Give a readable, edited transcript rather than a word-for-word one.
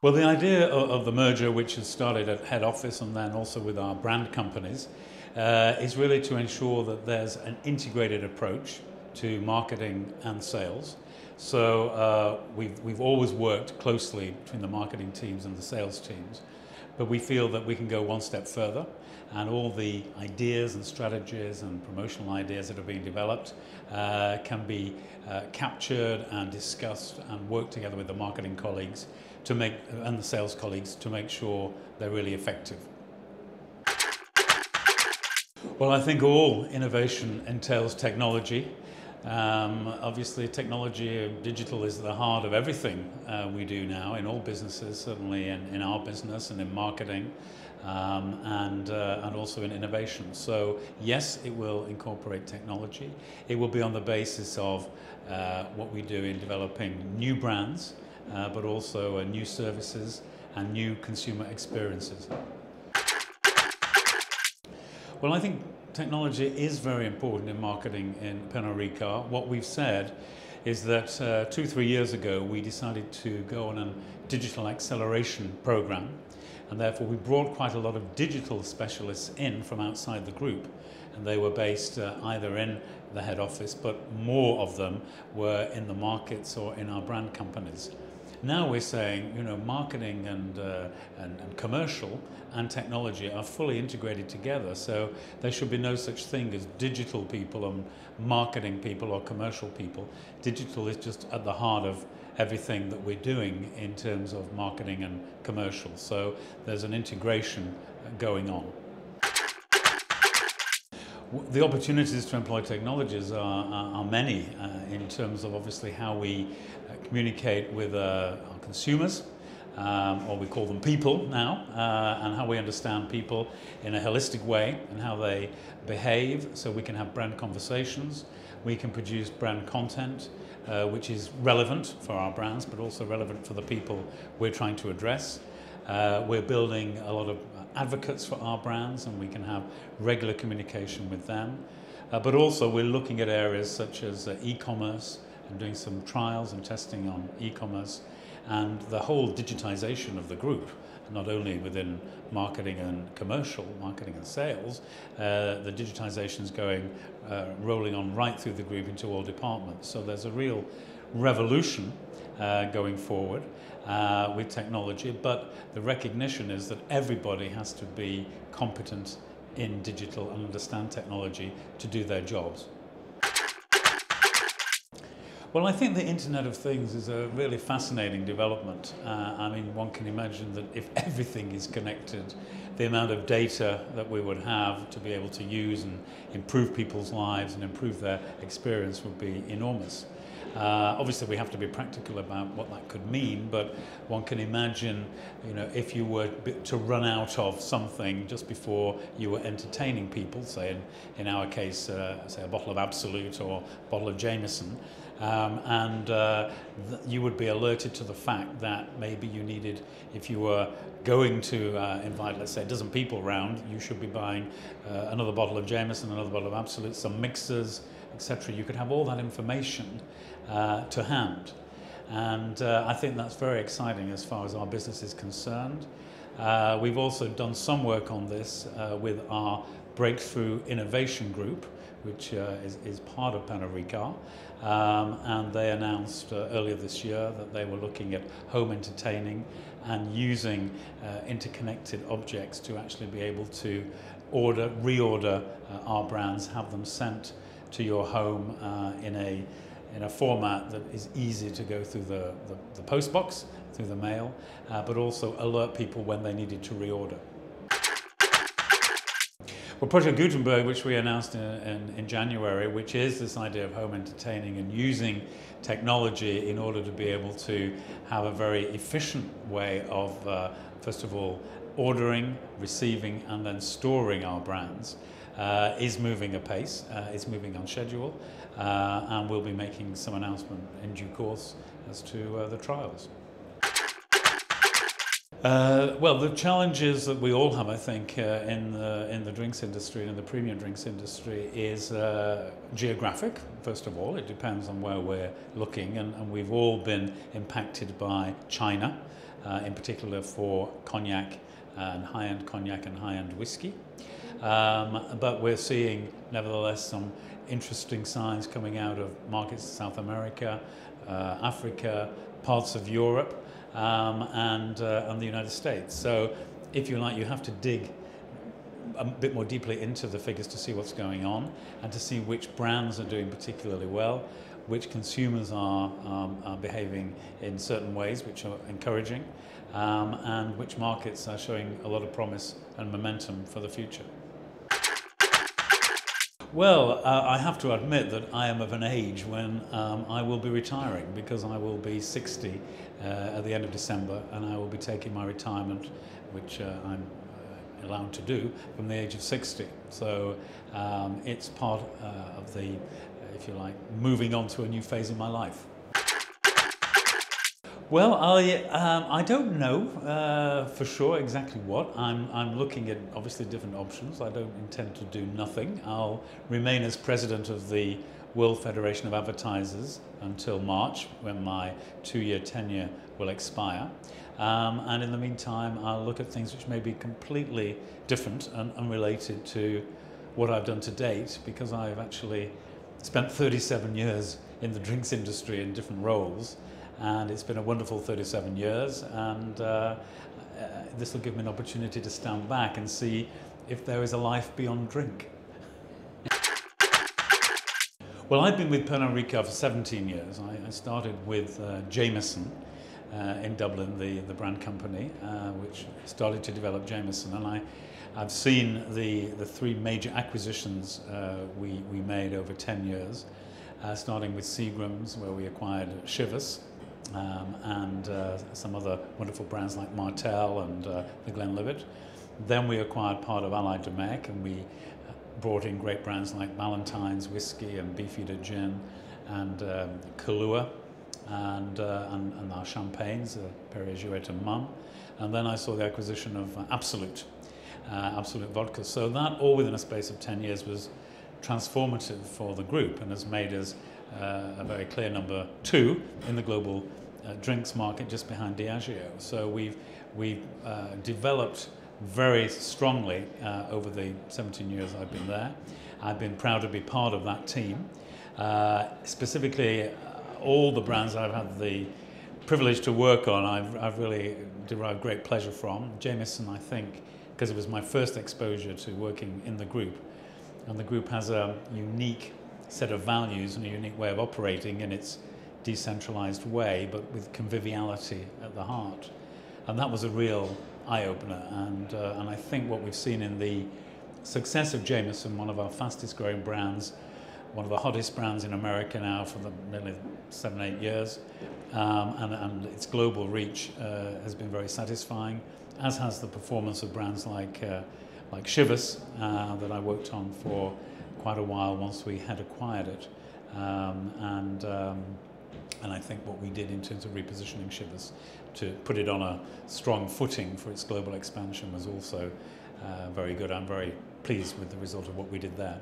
Well, the idea of the merger, which has started at head office and then also with our brand companies, is really to ensure that there's an integrated approach to marketing and sales. So we've always worked closely between the marketing teams and the sales teams, but we feel that we can go one step further, and all the ideas and strategies and promotional ideas that are being developed can be captured and discussed and work together with the marketing colleagues to make, and the sales colleagues, to make sure they're really effective. Well, I think all innovation entails technology. Obviously, technology, digital is the heart of everything we do now in all businesses, certainly in our business and in marketing, and also in innovation. So yes, it will incorporate technology. It will be on the basis of what we do in developing new brands, but also new services and new consumer experiences. Well, I think technology is very important in marketing in Pernod Ricard. What we've said is that 2-3 years ago we decided to go on a digital acceleration program, and therefore we brought quite a lot of digital specialists in from outside the group, and they were based either in the head office, but more of them were in the markets or in our brand companies. Now we're saying, you know, marketing and commercial and technology are fully integrated together, so there should be no such thing as digital people and marketing people or commercial people. Digital is just at the heart of everything that we're doing in terms of marketing and commercial, so there's an integration going on. The opportunities to employ technologies are many in terms of obviously how we communicate with our consumers, or we call them people now, and how we understand people in a holistic way and how they behave, so we can have brand conversations, we can produce brand content which is relevant for our brands but also relevant for the people we're trying to address. We're building a lot of advocates for our brands, and we can have regular communication with them. But also we're looking at areas such as e-commerce and doing some trials and testing on e-commerce and the whole digitization of the group, not only within marketing and commercial, marketing and sales. The digitization is rolling on right through the group into all departments. So there's a real revolution going forward with technology, but the recognition is that everybody has to be competent in digital and understand technology to do their jobs. Well, I think the Internet of Things is a really fascinating development. I mean, one can imagine that if everything is connected, the amount of data that we would have to be able to use and improve people's lives and improve their experience would be enormous. Obviously, we have to be practical about what that could mean, but one can imagine, you know, if you were to run out of something just before you were entertaining people, say in our case, say a bottle of Absolute or a bottle of Jameson, you would be alerted to the fact that maybe you needed, if you were going to invite, let's say, a dozen people round, you should be buying another bottle of Jameson, another bottle of Absolute, some mixers, etc. You could have all that information to hand, and I think that's very exciting as far as our business is concerned. We've also done some work on this with our Breakthrough Innovation Group, which is part of Pernod Ricard, and they announced earlier this year that they were looking at home entertaining and using interconnected objects to actually be able to reorder our brands, have them sent to your home in a format that is easy to go through the post box, through the mail, but also alert people when they needed to reorder. Well, Project Gutenberg, which we announced in January, which is this idea of home entertaining and using technology in order to be able to have a very efficient way of, first of all, ordering, receiving, and then storing our brands, is moving apace, is moving on schedule, and we'll be making some announcement in due course as to the trials. Well, the challenges that we all have, I think, in the drinks industry and in the premium drinks industry is geographic. First of all, it depends on where we're looking, and we've all been impacted by China, in particular for cognac and high-end cognac and high-end whiskey. But we're seeing, nevertheless, some interesting signs coming out of markets in South America, Africa, parts of Europe, and the United States. So, if you like, you have to dig a bit more deeply into the figures to see what's going on and to see which brands are doing particularly well, which consumers are behaving in certain ways which are encouraging, and which markets are showing a lot of promise and momentum for the future. Well, I have to admit that I am of an age when I will be retiring, because I will be 60 at the end of December, and I will be taking my retirement, which I'm allowed to do, from the age of 60. So it's part of the, if you like, moving on to a new phase in my life. Well, I don't know for sure exactly what. I'm looking at obviously different options. I don't intend to do nothing. I'll remain as president of the World Federation of Advertisers until March, when my 2-year tenure will expire. And in the meantime, I'll look at things which may be completely different and unrelated to what I've done to date, because I've actually spent 37 years in the drinks industry in different roles. And it's been a wonderful 37 years, and this will give me an opportunity to stand back and see if there is a life beyond drink. Well, I've been with Pernod Ricard for 17 years. I started with Jameson in Dublin, the brand company, which started to develop Jameson, and I've seen the 3 major acquisitions we made over 10 years, starting with Seagram's, where we acquired Chivas, and some other wonderful brands like Martell and the Glenlivet. Then we acquired part of Allied Domecq, and we brought in great brands like Ballantine's Whiskey and Beefeater Gin and Kahlua, and our champagnes, Perrier-Jouet and Mumm. And then I saw the acquisition of Absolut Vodka. So that, all within a space of 10 years, was transformative for the group and has made us a very clear number 2 in the global drinks market, just behind Diageo. So we've developed very strongly over the 17 years I've been there. I've been proud to be part of that team. Specifically, all the brands I've had the privilege to work on, I've really derived great pleasure from. Jameson, I think, because it was my first exposure to working in the group, and the group has a unique set of values and a unique way of operating in its decentralized way, but with conviviality at the heart. And that was a real eye-opener, and I think what we've seen in the success of Jameson, one of our fastest growing brands, one of the hottest brands in America now for nearly 7-8 years, and its global reach has been very satisfying, as has the performance of brands like Chivas that I worked on for quite a while once we had acquired it, and I think what we did in terms of repositioning Chivas to put it on a strong footing for its global expansion was also very good. I'm very pleased with the result of what we did there.